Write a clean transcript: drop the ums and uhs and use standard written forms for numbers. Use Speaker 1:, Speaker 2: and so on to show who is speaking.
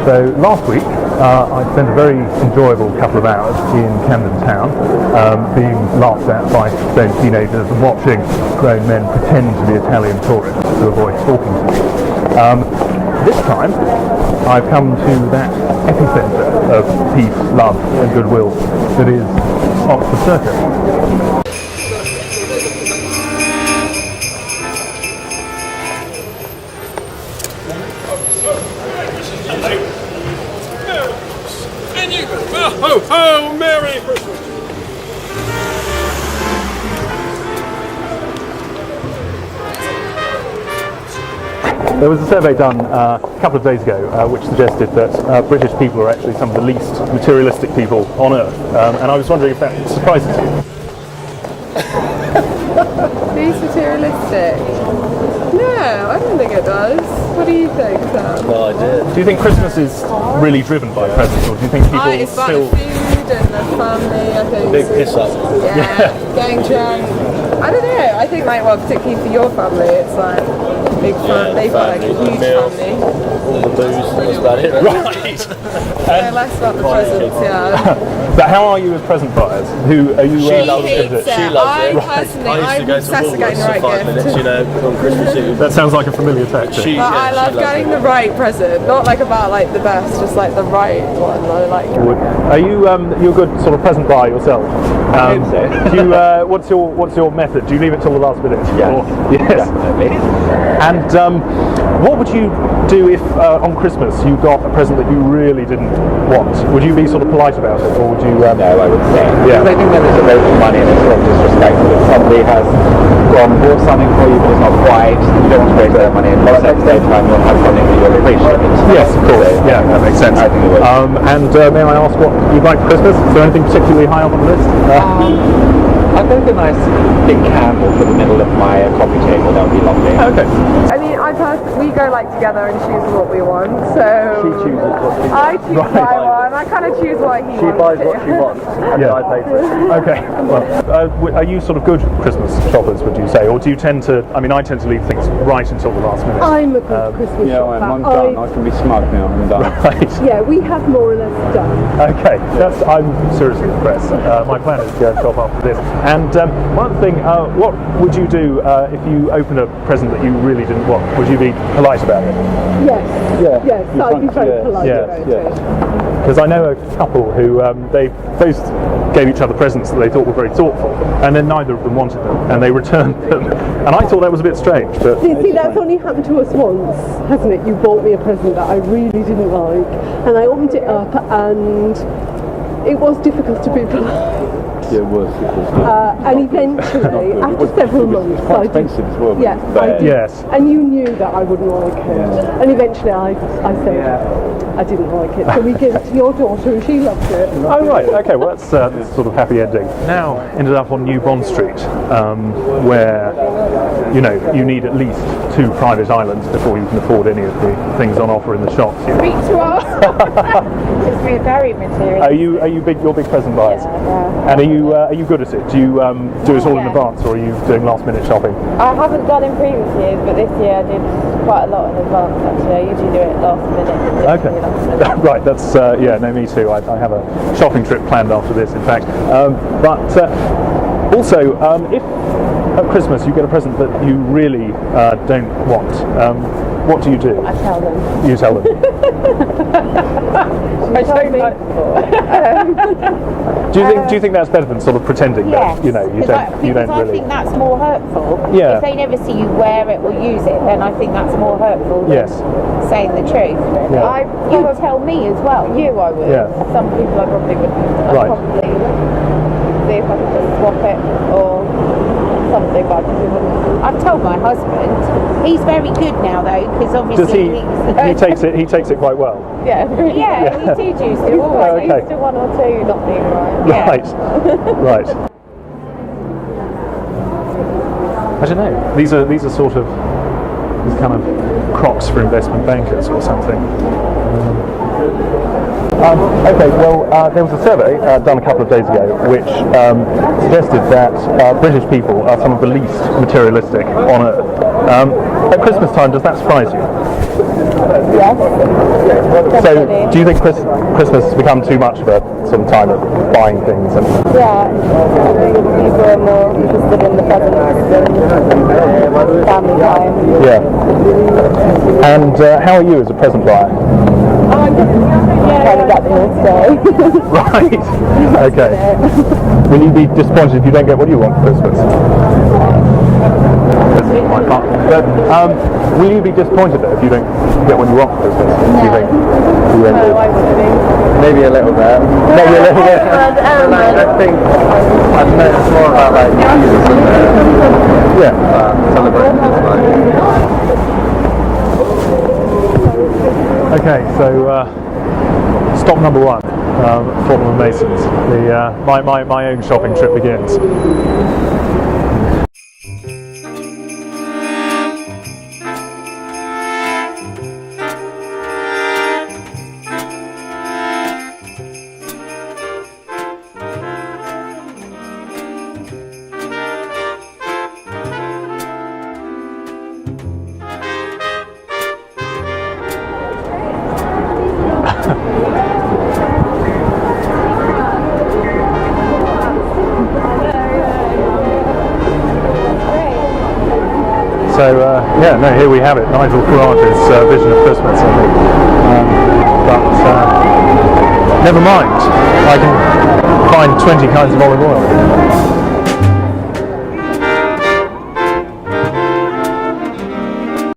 Speaker 1: So last week I spent a very enjoyable couple of hours in Camden Town, being laughed at by those teenagers and watching grown men pretend to be Italian tourists to avoid talking to me. This time I've come to that epicentre of peace, love and goodwill that is Oxford Circus.
Speaker 2: Oh, Merry Christmas!
Speaker 1: There was a survey done a couple of days ago which suggested that British people are actually some of the least materialistic people on earth, and I was wondering if that surprises you.
Speaker 3: Least materialistic? No, I don't think it does. What do you think, Sam?
Speaker 2: No idea.
Speaker 1: Do you think Christmas is really driven by presents, or do you think people
Speaker 3: It's about
Speaker 1: still...
Speaker 3: the food and the family, I think.
Speaker 2: Big piss up.
Speaker 3: Yeah, getting drunk. I don't know, I think particularly for your family, it's like big fun. They've got like a huge family.
Speaker 2: All the booze, that's about it.
Speaker 1: Right!
Speaker 3: Less about the presents, yeah.
Speaker 1: But how are you with present buyers? Who are you...
Speaker 3: She loves it.
Speaker 2: She loves it.
Speaker 3: Personally,
Speaker 2: I used to go to
Speaker 3: obsessed with getting the
Speaker 2: Woolworths
Speaker 3: right
Speaker 2: for 5
Speaker 3: gift.
Speaker 2: minutes, on Christmas Eve.
Speaker 1: That sounds like a familiar tactic.
Speaker 3: But I love getting the right present, not like about like the best, just like the right one. I like.
Speaker 1: Are you you're a good sort of present buyer yourself?
Speaker 4: I hope so.
Speaker 1: Do you, what's your method? Do you leave it till the last minute?
Speaker 4: Yes, definitely.
Speaker 1: And what would you do if on Christmas you got a present that you really didn't want? Would you be sort of polite about it, or would you?
Speaker 4: No, I would say.
Speaker 1: Yeah.
Speaker 4: Because I think that there's a waste of money and it's sort of disrespectful if somebody has gone bought something for you but it's not quite. You don't want to waste that money, and at the same time you'll have something that you'll appreciate.
Speaker 1: Yes, of course.
Speaker 4: So,
Speaker 1: yeah, that makes sense.
Speaker 4: I think it would.
Speaker 1: And may I ask what you'd like for Christmas? Is there anything particularly high up on the list?
Speaker 4: I've got a nice big candle for the middle of my coffee table. That would be lovely.
Speaker 1: Okay.
Speaker 3: I mean, we go like together and choose what we want. So
Speaker 4: She chooses what she
Speaker 3: I choose what I want. I kind of choose what he
Speaker 4: She
Speaker 3: wants.
Speaker 4: buys what she wants, and
Speaker 1: Yeah.
Speaker 4: I pay for it.
Speaker 1: Okay. Well, are you sort of good Christmas shoppers, would you say, or do you tend to? I mean, I tend to leave things right until the last minute.
Speaker 5: I'm a good Christmas
Speaker 4: Yeah,
Speaker 5: shopper.
Speaker 4: I'm done. I can be smug now. I'm done.
Speaker 1: Right.
Speaker 5: Yeah, we have more or less done.
Speaker 1: Okay, I'm seriously impressed. My plan is to go shop after this. And one thing, what would you do if you open a present that you really didn't want? Would you be polite about it?
Speaker 5: Yes.
Speaker 4: Yeah.
Speaker 5: Yes, I'd be very polite
Speaker 1: Yeah.
Speaker 5: about
Speaker 4: Yeah.
Speaker 5: it.
Speaker 1: Because I know a couple who they both gave each other presents that they thought were very thoughtful, and then neither of them wanted them, and they returned them. And I thought that was a bit strange, but...
Speaker 5: See, that's only happened to us once, hasn't it? You bought me a present that I really didn't like, and I opened it up, and it was difficult to be polite.
Speaker 4: Yeah, it was.
Speaker 5: And eventually, after several months,
Speaker 4: It's quite
Speaker 5: I did.
Speaker 4: expensive as well.
Speaker 5: Yeah,
Speaker 4: but
Speaker 5: I did.
Speaker 1: Yes.
Speaker 5: And you knew that I wouldn't like it.
Speaker 4: Yeah.
Speaker 5: And eventually I said, I didn't like it. So we gave it to your daughter and she loved it.
Speaker 1: Oh right, okay, well that's sort of happy ending. Now ended up on New Bond Street, where you need at least 2 private islands before you can afford any of the things on offer in the shops.
Speaker 6: Speak to us. It's been very material.
Speaker 1: Are you big? You're big present buyers,
Speaker 6: Yeah.
Speaker 1: and are you good at it? Do you do it all in
Speaker 6: Yeah.
Speaker 1: advance, or are you doing last minute shopping?
Speaker 6: I haven't done in previous years, but this year I did quite a lot in advance actually. I usually do it last minute.
Speaker 1: Okay. Right, that's no, me too. I have a shopping trip planned after this, in fact. Also, if at Christmas you get a present that you really don't want, what do you do?
Speaker 6: I tell them.
Speaker 1: You tell them.
Speaker 6: I don't like
Speaker 1: Do you think that's better than sort of pretending
Speaker 6: Yes.
Speaker 1: that you don't
Speaker 6: Because I
Speaker 1: really?
Speaker 6: think that's more hurtful.
Speaker 1: Yeah.
Speaker 6: If they never see you wear it or use it, then I think that's more hurtful than
Speaker 1: Yes.
Speaker 6: saying the truth.
Speaker 1: Yeah.
Speaker 6: You would tell me as well. You, I would.
Speaker 1: Yeah.
Speaker 6: Some people I probably wouldn't. I'd
Speaker 1: Right.
Speaker 6: probably see if I could just swap it or something, but I probably wouldn't. I've told my husband. He's very good now though, because obviously
Speaker 1: Does he takes it quite well.
Speaker 6: Yeah, really. Yeah, he did used to. Always
Speaker 1: okay.
Speaker 6: used to 1 or 2 not being right. Yeah.
Speaker 1: Right. Right. I don't know. These are sort of these kind of crocs for investment bankers or something. Okay, well, there was a survey done a couple of days ago which suggested that British people are some of the least materialistic on earth. At Christmas time, does that surprise you?
Speaker 6: Yes.
Speaker 1: So,
Speaker 6: Definitely.
Speaker 1: do you think Christmas has become too much of a sort of time of buying things? And
Speaker 6: Yeah, I think people are more interested in the presents than family time.
Speaker 1: yeah. And how are you as a present buyer?
Speaker 6: Trying to get them all today.
Speaker 1: Right. Okay. Will you be disappointed if you don't get what you want for Christmas? This is my part. But will you be disappointed though if you don't get what you want for Christmas? Do you think? You won't be?
Speaker 4: Maybe a little bit.
Speaker 1: Maybe a little bit.
Speaker 4: I think I've noticed more about like Jesus and
Speaker 1: Yeah.
Speaker 4: celebrating this night.
Speaker 1: Okay, so stop number one, Fortnum and Masons. My own shopping trip begins. So yeah, no, here we have it, Nigel Farage's vision of Christmas, I think. But never mind, I can find 20 kinds of olive oil.